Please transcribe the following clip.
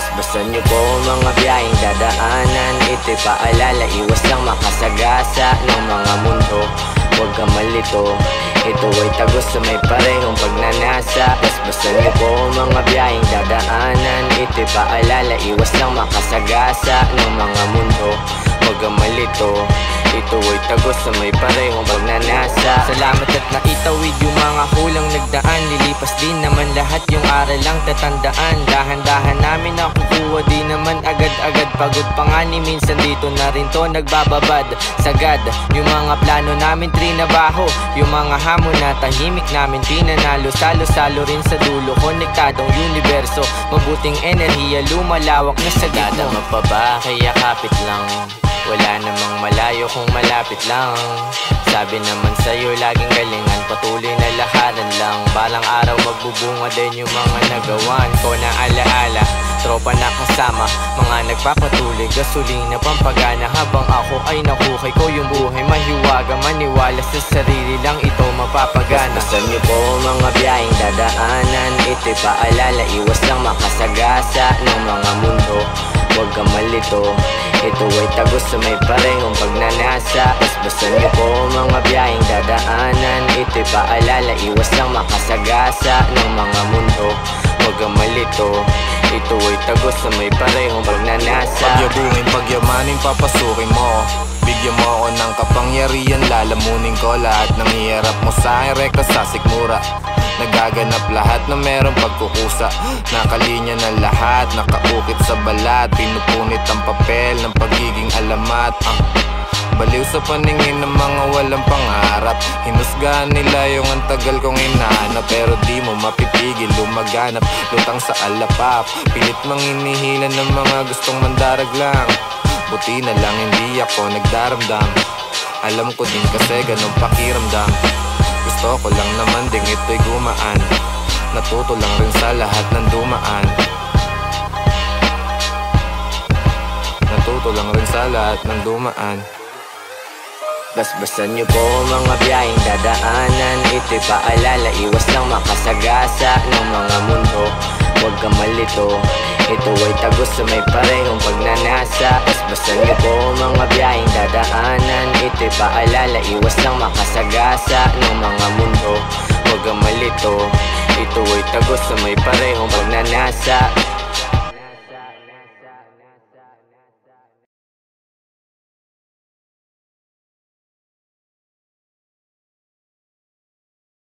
Basbasan niyo po mga biyaheng dadaanan. Ito'y paalala, iwas lang makasagasa ng mga mundo. Huwag kang malito, ito ay tagos sa may parehong pagnanasa. Basbasan niyo po mga biyaheng dadaanan. Ito'y paalala, iwas lang makasagasa ng mga mundo. Huwag kang malito, ito ay tagos sa may parehong pagnanasa. Salamat at naitawid yung mga kulang nagdaan. Lilipas din naman lahat yung aral lang tatandaan. Dahan-dahan namin nakukuha, di naman agad-agad. Pagod pa nga ni minsan dito na rin to nagbababad. Sagad yung mga plano namin trinabaho. Yung mga hamon na tahimik namin pinanalo. Salo-salo rin sa dulo, konektadong universo. Mabuting enerhiya lumalawak na sa gitno. Dadama pa ba? Kaya kapit lang. Wala namang malayo kung malapit lang. Sabi naman sa'yo laging galingan, patuloy na lakaran lang. Balang araw magbubunga din yung mga nagawan ko na alaala. Tropa na kasama, mga nagpapatuloy, gasolina pampagana. Habang ako ay nakuhay ko yung buhay mahiwaga. Maniwala sa sarili lang ito mapapagana. Basbasan niyo po mga biyaheng dadaanan. Ito'y paalala, iwas lang makasagasa ng mga mundo. Huwag kang malito, ito ay tagos sa may parehong pagnanasa. Basbasan niyo po mga biyaheng dadaanan. Ito'y paalala, iwas lang makasagasa ng mga mundo. Huwag kang malito, ito ay tagos sa may parehong pagnanasa. Pagyabungin, pagyamanin, papasukin mo. Bigyan mo ako ng kapangyarihan, lalamunin ko lahat ng iharap mo sa akin, rekta sa sikmura. Nagaganap lahat na merong pagkukusa. Nakalinya na lahat, nakaukit sa balat. Pinupunit ang papel ng pagiging alamat. Baliw sa paningin ng mga walang pangarap. Hinusgahan nila yung ang tagal kong hinahanap. Pero di mo mapipigil lumaganap. Lutang sa alapap, pilit mang inihilan ng mga gustong mandarag lang. Buti na lang hindi ako nagdaramdam. Alam ko din kasi ganun pakiramdam. Gusto ko lang naman ding ito'y gumaan. Natuto lang rin sa lahat ng dumaan. Natuto lang rin sa lahat ng dumaan. Basbasan niyo po mga biyaheng dadaanan. Ito'y paalala, iwas lang makasagasa ng mga mundo. Huwag kang malito, ito ay tagos sa may parehong pagnanasa. Basbasan niyo po mga biyaheng dadaanan. Ito'y paalala, iwas lang makasagasa ng mga mundo. Huwag kang malito, ito ay tagos sa may parehong pagnanasa.